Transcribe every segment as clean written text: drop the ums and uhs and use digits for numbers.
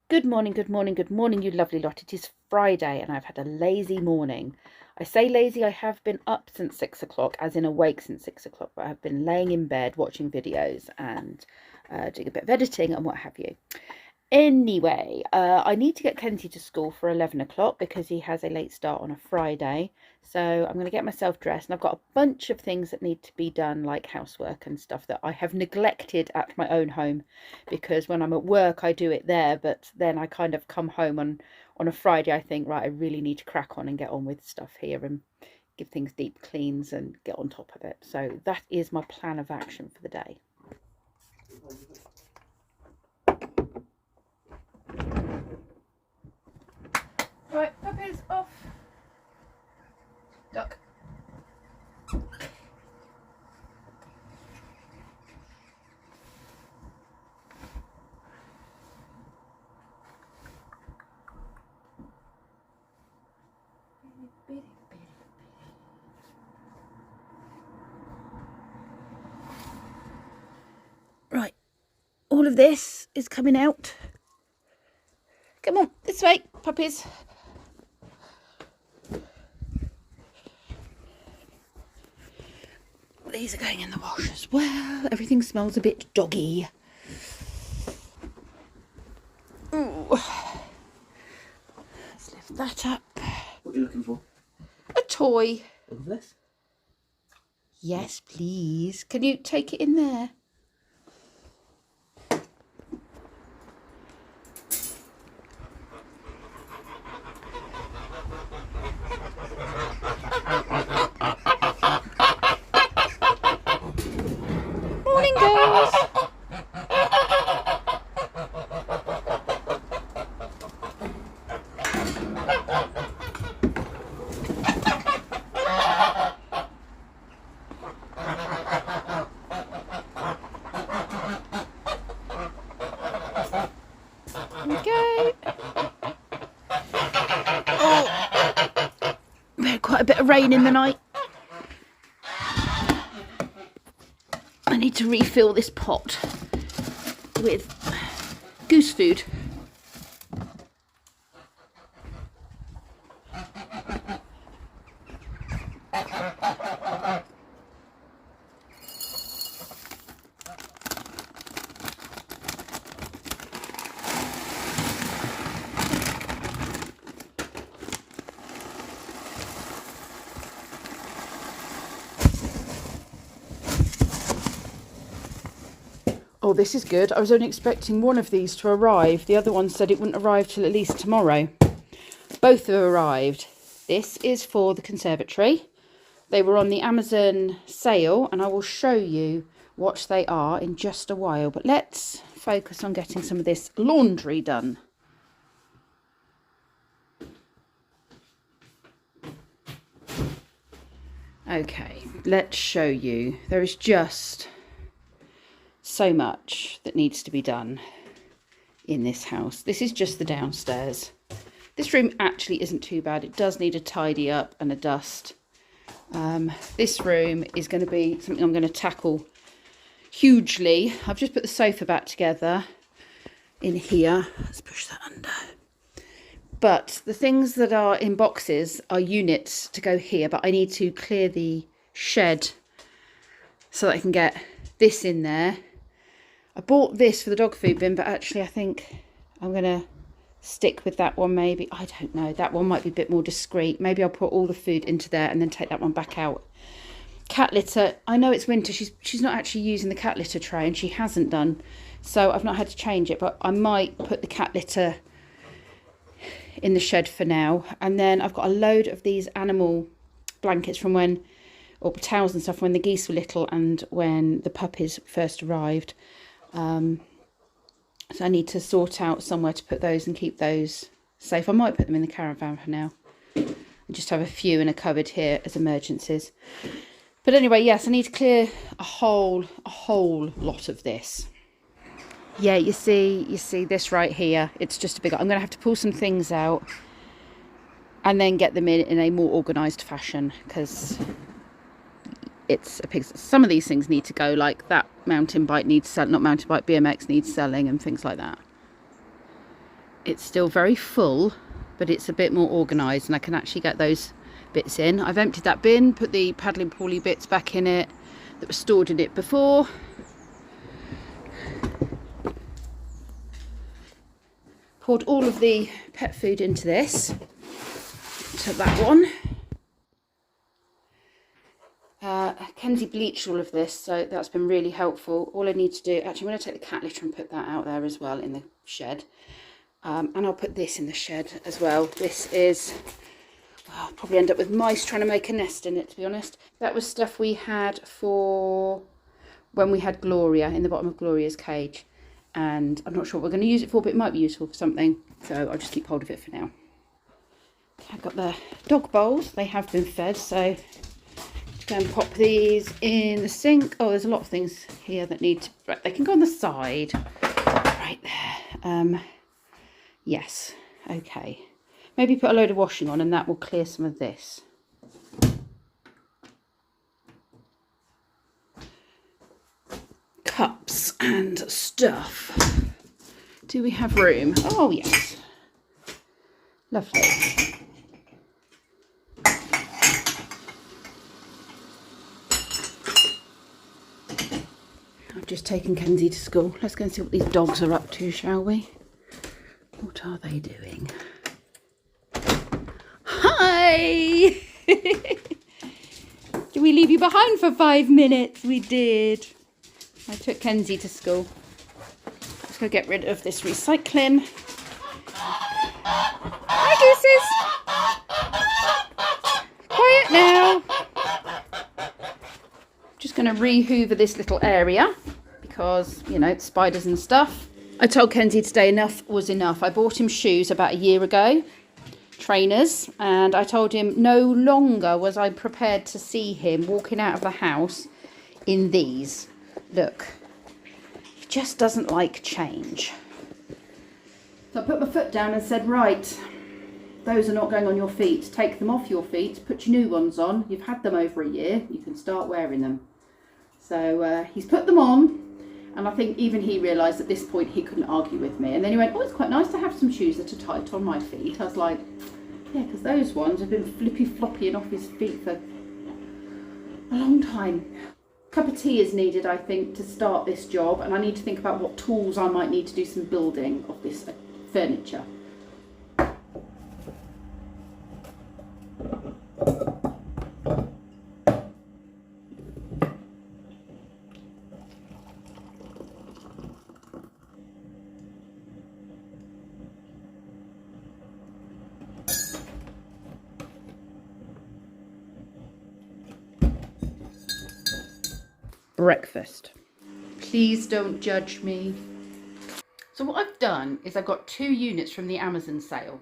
Good morning, good morning, good morning, you lovely lot. It is Friday and I've had a lazy morning. I say lazy, I have been up since 6 o'clock, as in awake since 6 o'clock, but I've been laying in bed watching videos and doing a bit of editing and what have you. Anyway, I need to get Kenzie to school for 11 o'clock because he has a late start on a Friday. So I'm going to get myself dressed, and I've got a bunch of things that need to be done, like housework and stuff that I have neglected at my own home, because when I'm at work I do it there, but then I kind of come home on a Friday, I think, right, I really need to crack on and get on with stuff here and give things deep cleans and get on top of it. So that is my plan of action for the day. Right, puppies off. Duck. Right, all of this is coming out. Come on, this way, puppies. These are going in the wash as well. Everything smells a bit doggy. Ooh. Let's lift that up. What are you looking for? A toy. All of this? Yes, please. Can you take it in there? Morning, girls. There we go. Oh, we had quite a bit of rain in the night. I need to refill this pot with goose food. Oh, this is good. I was only expecting one of these to arrive. The other one said it wouldn't arrive till at least tomorrow. Both have arrived. This is for the conservatory. They were on the Amazon sale, and I will show you what they are in just a while. But let's focus on getting some of this laundry done. Okay, let's show you. There is just so much that needs to be done in this house. This is just the downstairs. This room actually isn't too bad. It does need a tidy up and a dust. This room is going to be something I'm going to tackle hugely. I've just put the sofa back together in here. Let's push that under. But the things that are in boxes are units to go here, but I need to clear the shed so that I can get this in there. I bought this for the dog food bin, but actually I think I'm going to stick with that one maybe. I don't know. That one might be a bit more discreet. Maybe I'll put all the food into there and then take that one back out. Cat litter. I know it's winter. She's not actually using the cat litter tray, and she hasn't done. So I've not had to change it, but I might put the cat litter in the shed for now. And then I've got a load of these animal blankets from when, or towels and stuff, when the geese were little and when the puppies first arrived. So I need to sort out somewhere to put those and keep those safe. I might put them in the caravan for now and just have a few in a cupboard here as emergencies. But anyway, yes, I need to clear a whole lot of this. Yeah, you see this right here. It's just a big. I'm going to have to pull some things out and then get them in a more organised fashion, because it's a pig. Some of these things need to go, like that mountain bike needs selling, not mountain bike, BMX needs selling and things like that. it's still very full, but it's a bit more organised and I can actually get those bits in. I've emptied that bin, put the paddling pooley bits back in it that were stored in it before. Poured all of the pet food into this, to that one. Kenzie bleached all of this, so that's been really helpful. All I need to do, actually I'm going to take the cat litter and put that out there as well in the shed. And I'll put this in the shed as well. This is, well, I'll probably end up with mice trying to make a nest in it, to be honest. That was stuff we had for when we had Gloria, in the bottom of Gloria's cage. And I'm not sure what we're going to use it for, but it might be useful for something. So I'll just keep hold of it for now. I've got the dog bowls. They have been fed, so go and pop these in the sink. Oh, there's a lot of things here that need to, right, they can go on the side. Right there. Yes, okay. Maybe put a load of washing on and that will clear some of this. Cups and stuff. Do we have room? Oh, yes. Lovely. I've just taken Kenzie to school. Let's go and see what these dogs are up to, shall we? What are they doing? Hi! Did we leave you behind for 5 minutes? We did. I took Kenzie to school. Let's go get rid of this recycling. Hi, gooses! Quiet now. Just going to re-hoover this little area because, you know, spiders and stuff. I told Kenzie today enough was enough. I bought him shoes about a year ago, trainers, and I told him no longer was I prepared to see him walking out of the house in these. Look, he just doesn't like change. So I put my foot down and said, right, those are not going on your feet. Take them off your feet, put your new ones on. You've had them over a year. You can start wearing them. So he's put them on, and I think even he realised at this point he couldn't argue with me. And then he went, oh, it's quite nice to have some shoes that are tight on my feet. I was like, yeah, because those ones have been flippy-floppying off his feet for a long time. A cup of tea is needed, I think, to start this job, and I need to think about what tools I might need to do some building of this furniture. Breakfast. Please don't judge me. So what I've done is I've got 2 units from the Amazon sale.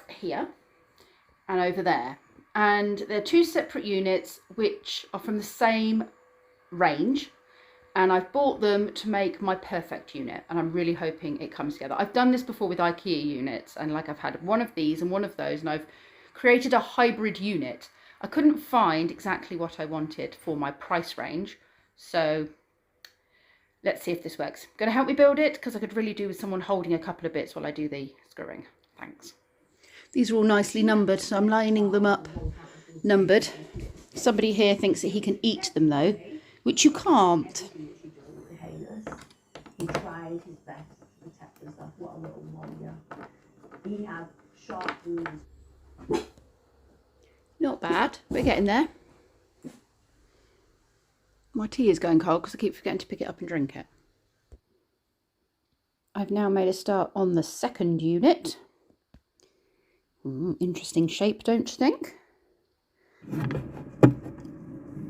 Here and over there. And they're 2 separate units which are from the same range. And I've bought them to make my perfect unit. And I'm really hoping it comes together. I've done this before with IKEA units. And like I've had one of these and one of those. And I've created a hybrid unit. I couldn't find exactly what I wanted for my price range, so let's see if this works. Going to help me build it, because I could really do with someone holding a couple of bits while I do the screwing. Thanks. These are all nicely numbered, so I'm lining them up numbered. Somebody here thinks that he can eat them though, which you can't. He tried his best to protect himself. What a little warrior. He had sharp wounds. Not bad. We're getting there. My tea is going cold because I keep forgetting to pick it up and drink it. I've now made a start on the second unit. Interesting shape, don't you think?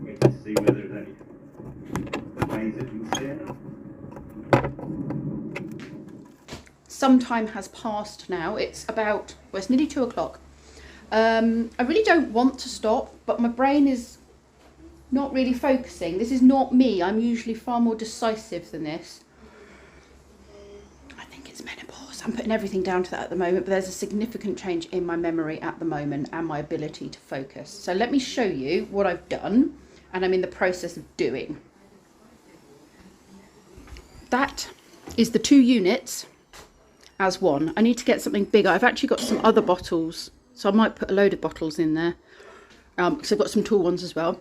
Wait to see whether there's any ways it can see it. Some time has passed now. It's about, well, it's nearly 2 o'clock. I really don't want to stop, but my brain is not really focusing. This is not me. I'm usually far more decisive than this. I think it's menopause. I'm putting everything down to that at the moment, but there's a significant change in my memory at the moment and my ability to focus. So let me show you what I've done and I'm in the process of doing. That is the 2 units as one. I need to get something bigger. I've actually got some other bottles, so I might put a load of bottles in there, because I've got some tall ones as well.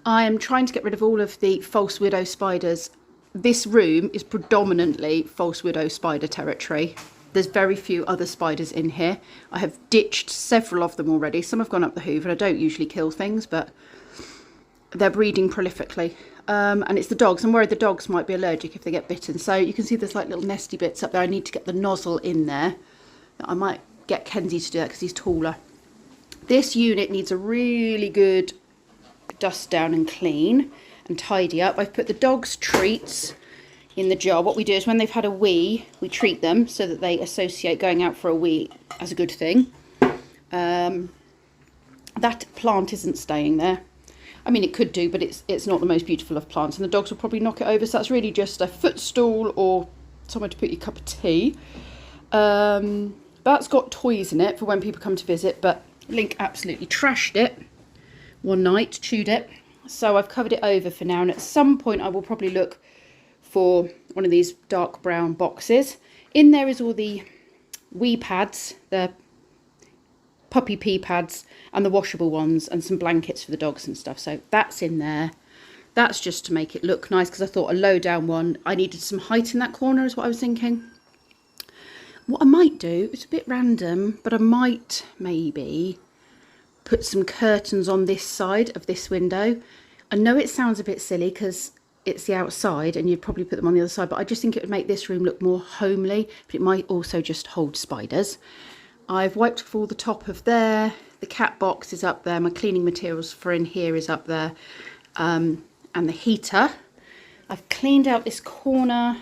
I am trying to get rid of all of the false widow spiders. This room is predominantly false widow spider territory. There's very few other spiders in here. I have ditched several of them already. Some have gone up the hoover. I don't usually kill things, but they're breeding prolifically. And it's the dogs. I'm worried the dogs might be allergic if they get bitten. So you can see there's like little nesty bits up there. I need to get the nozzle in there. I might get Kenzie to do that because he's taller. This unit needs a really good dust down and clean and tidy up. I've put the dogs' treats in the jar. What we do is when they've had a wee, we treat them so that they associate going out for a wee as a good thing. That plant isn't staying there. I mean, it could do, but it's not the most beautiful of plants, and the dogs will probably knock it over. So that's really just a footstool or somewhere to put your cup of tea. That's got toys in it for when people come to visit, but Link absolutely trashed it one night, chewed it. So I've covered it over for now, and at some point I will probably look for one of these dark brown boxes. In there is all the wee pads, the puppy pee pads and the washable ones, and some blankets for the dogs and stuff. So that's in there. That's just to make it look nice, because I thought a low down one, I needed some height in that corner is what I was thinking. What I might do, it's a bit random, but I might maybe put some curtains on this side of this window. I know it sounds a bit silly because it's the outside and you'd probably put them on the other side, but I just think it would make this room look more homely, but it might also just hold spiders. I've wiped off all the top of there. The cat box is up there. My cleaning materials for in here is up there. And the heater. I've cleaned out this corner.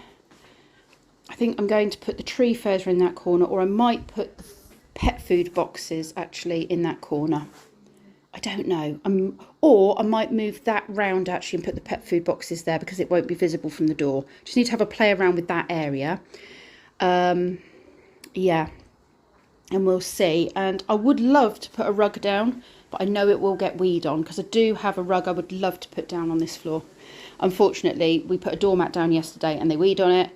I think I'm going to put the tree further in that corner, or I might put the pet food boxes actually in that corner. I don't know. Or I might move that round actually and put the pet food boxes there because it won't be visible from the door. Just need to have a play around with that area. Yeah. And we'll see. And I would love to put a rug down, but I know it will get weed on, because I do have a rug I would love to put down on this floor. Unfortunately, we put a doormat down yesterday and they weed on it.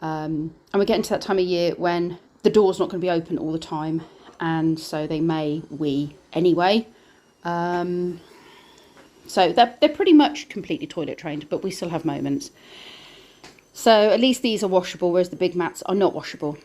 And we're getting to that time of year when the door's not going to be open all the time, and so they may wee anyway. So they're pretty much completely toilet trained, but we still have moments. So at least these are washable, whereas the big mats are not washable.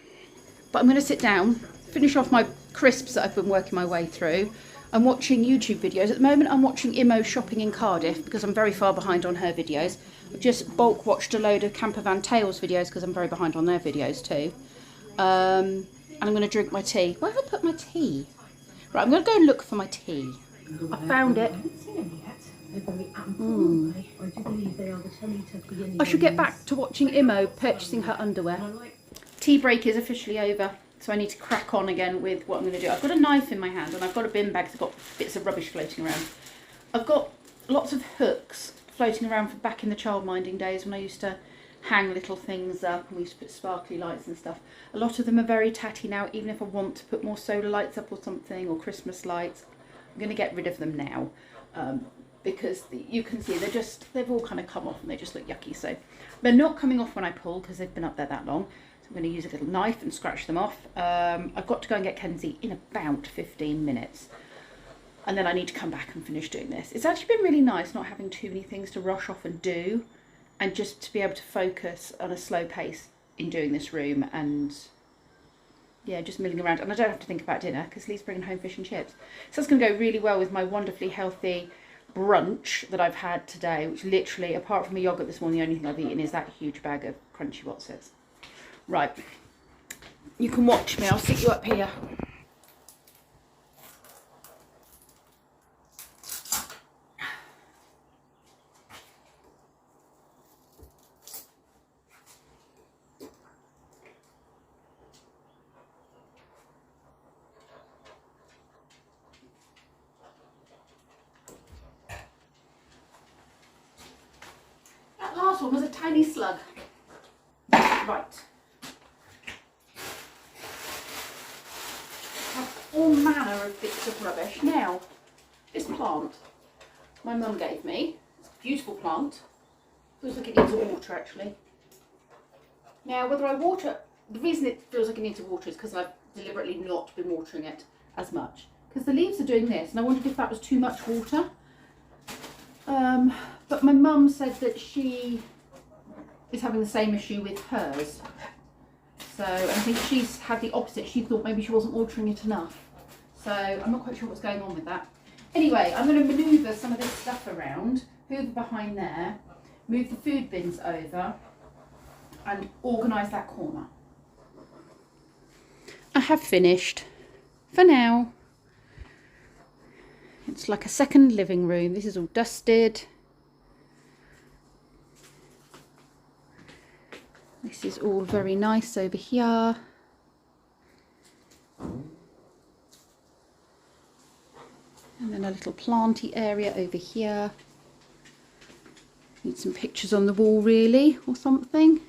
But I'm going to sit down, finish off my crisps that I've been working my way through. I'm watching YouTube videos. At the moment I'm watching Imo shopping in Cardiff because I'm very far behind on her videos. I've just bulk watched a load of Camper Van Tales videos because I'm very behind on their videos too. And I'm going to drink my tea. Where have I put my tea? Right, I'm going to go and look for my tea. I found it. I should get back to watching Imo purchasing her underwear. Tea break is officially over, so I need to crack on again with what I'm going to do. I've got a knife in my hand and I've got a bin bag that's got bits of rubbish floating around. I've got lots of hooks floating around from back in the childminding days when I used to hang little things up and we used to put sparkly lights and stuff. A lot of them are very tatty now, even if I want to put more solar lights up or something, or Christmas lights. I'm going to get rid of them now because you can see they've all kind of come off and they just look yucky. So they're not coming off when I pull because they've been up there that long. I'm going to use a little knife and scratch them off. I've got to go and get Kenzie in about 15 minutes. And then I need to come back and finish doing this. It's actually been really nice not having too many things to rush off and do. And just to be able to focus on a slow pace in doing this room. And yeah, just milling around. And I don't have to think about dinner because Lee's bringing home fish and chips. So that's going to go really well with my wonderfully healthy brunch that I've had today. Which literally, apart from a yoghurt this morning, the only thing I've eaten is that huge bag of crunchy Wotsits. Right, you can watch me. I'll sit you up here. That last one was a tiny slug. Right. All manner of bits of rubbish. Now, this plant my mum gave me. It's a beautiful plant. Looks like it needs water actually. Now, whether I water the reason it feels like it needs to water is because I've deliberately not been watering it as much. Because the leaves are doing this, and I wondered if that was too much water. But my mum said that she is having the same issue with hers. So I think she's had the opposite. She thought maybe she wasn't watering it enough. So I'm not quite sure what's going on with that. Anyway, I'm going to manoeuvre some of this stuff around, hoover behind there, move the food bins over, and organise that corner. I have finished for now. It's like a second living room. This is all dusted. This is all very nice over here. And then a little planty area over here. Need some pictures on the wall really, or something.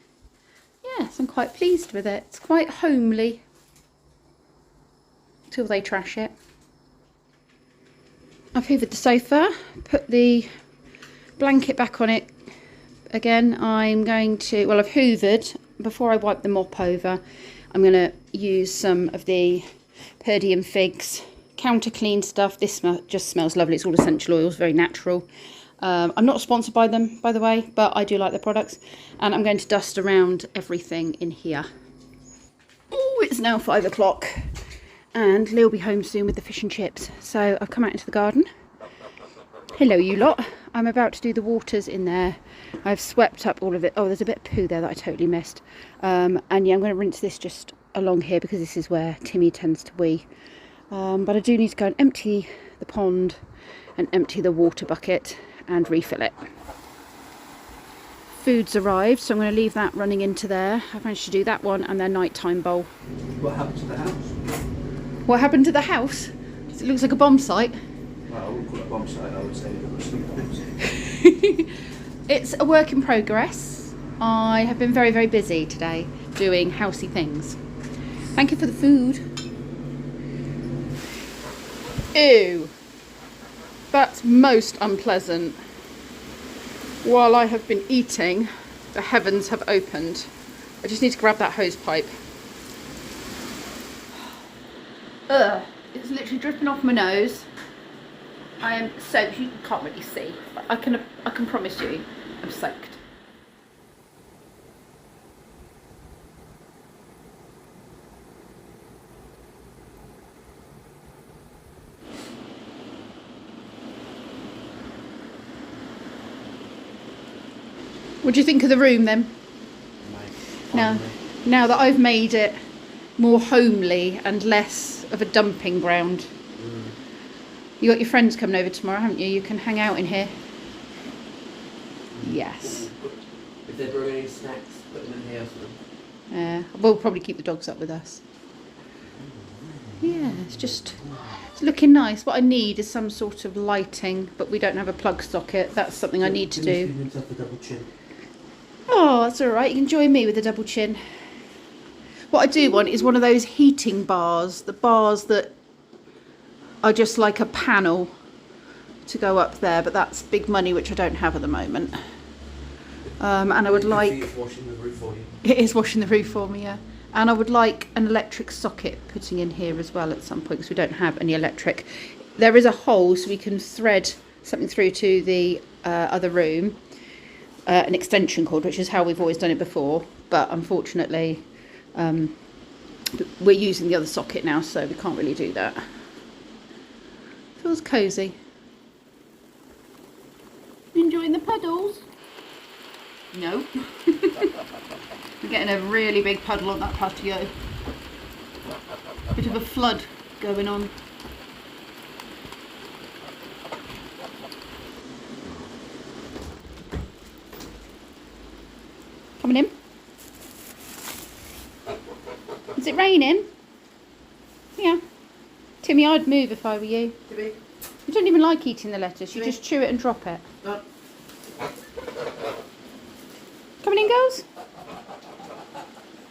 Yes, I'm quite pleased with it. It's quite homely. Till they trash it. I've hoovered the sofa, put the blanket back on it again. I'm going to, well, I've hoovered. Before I wipe the mop over, I'm going to use some of the Purdy and Figs counter clean stuff. This just smells lovely. It's all essential oils, very natural. I'm not sponsored by them, by the way, but I do like their products. And I'm going to dust around everything in here. Oh, it's now 5 o'clock. And Lee will be home soon with the fish and chips. So I've come out into the garden. Hello, you lot. I'm about to do the waters in there. I've swept up all of it. Oh, there's a bit of poo there that I totally missed. And yeah, I'm going to rinse this just along here because this is where Timmy tends to wee. But I do need to go and empty the pond and empty the water bucket and refill it. Food's arrived, so I'm going to leave that running into there. I've managed to do that one and their nighttime bowl. What happened to the house? What happened to the house? It looks like a bomb site. Well, I wouldn't call it a bomb site, I would say it was sleep. It's a work in progress. I have been very, very busy today doing housey things. Thank you for the food. Ew. That's most unpleasant. While I have been eating, the heavens have opened. I just need to grab that hose pipe. Ugh, it's literally dripping off my nose. I am soaked. You can't really see, but I can promise you I'm soaked. What do you think of the room then? Nice. Now that I've made it more homely and less of a dumping ground. You got your friends coming over tomorrow, haven't you? You can hang out in here. Yes. If they bring any snacks, put them in here for them. We'll probably keep the dogs up with us. Yeah, it's looking nice. What I need is some sort of lighting, but we don't have a plug socket. That's something I need to do. Oh, that's all right. You can join me with a double chin. What I do want is one of those heating bars, the bars that are just like a panel to go up there, but that's big money, which I don't have at the moment. And I would like... It's washing the roof for you. It is washing the roof for me, yeah. And I would like an electric socket putting in here as well at some point, because we don't have any electric. There is a hole, so we can thread something through to the other room, an extension cord, which is how we've always done it before. But unfortunately, we're using the other socket now, so we can't really do that. Feels cosy. Enjoying the puddles? No. We're getting a really big puddle on that patio. Bit of a flood going on. Coming in? Is it raining? Yeah. Timmy, I'd move if I were you. Timmy? You don't even like eating the lettuce, you Timmy? just chew it and drop it. No. Coming in, girls?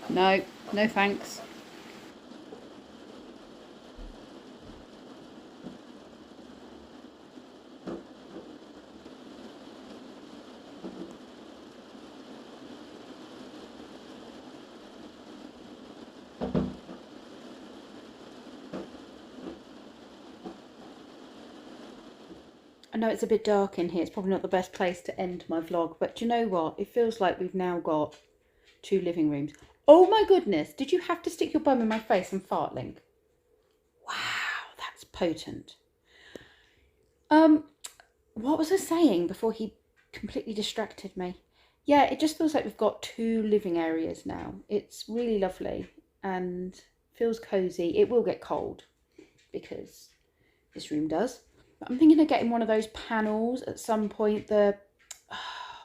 No, no thanks. know it's a bit dark in here. It's probably not the best place to end my vlog, but do you know what? It feels like we've now got 2 living rooms. Oh my goodness, did you have to stick your bum in my face and fart, Link? Wow, that's potent. What was I saying before he completely distracted me? Yeah, it just feels like we've got 2 living areas now. It's really lovely and feels cozy. It will get cold because this room does. But I'm thinking of getting one of those panels at some point, the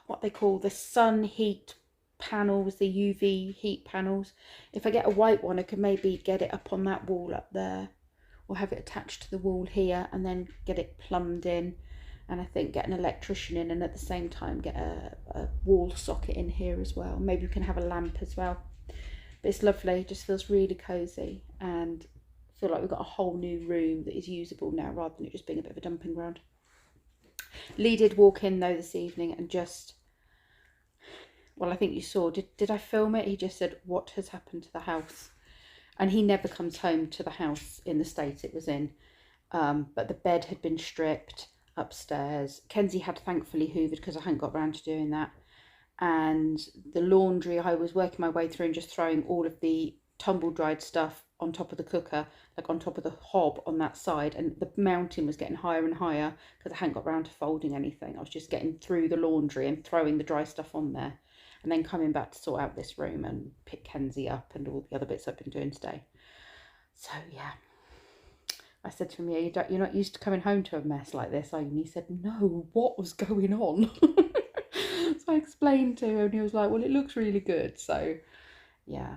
what they call the sun heat panels, the UV heat panels. If I get a white one, I could maybe get it up on that wall up there, or have it attached to the wall here and then get it plumbed in. And I think get an electrician in and at the same time get a wall socket in here as well. Maybe we can have a lamp as well. But it's lovely, it just feels really cozy, and I feel like we've got a whole new room that is usable now rather than it just being a bit of a dumping ground. Lee did walk in though this evening and just, well, I think you saw, did I film it? He just said, what has happened to the house? And he never comes home to the house in the state it was in. But the bed had been stripped upstairs. Kenzie had thankfully hoovered because I hadn't got around to doing that. And the laundry, I was working my way through and just throwing all of the tumble dried stuff on top of the cooker, like on top of the hob on that side, and the mountain was getting higher and higher because I hadn't got around to folding anything. I was just getting through the laundry and throwing the dry stuff on there, and then coming back to sort out this room and pick Kenzie up and all the other bits I've been doing today. So yeah, I said to him, yeah, you're not used to coming home to a mess like this, are you? And he said, no, what was going on? So I explained to him and he was like, well, it looks really good. So yeah.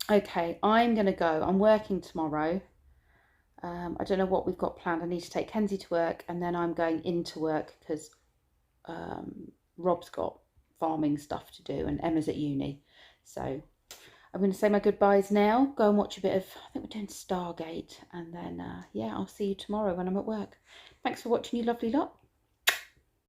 Okay, I'm going to go. I'm working tomorrow. I don't know what we've got planned. I need to take Kenzie to work and then I'm going into work because Rob's got farming stuff to do and Emma's at uni. So I'm going to say my goodbyes now. Go and watch a bit of, I think we're doing Stargate. And then, yeah, I'll see you tomorrow when I'm at work. Thanks for watching, you lovely lot.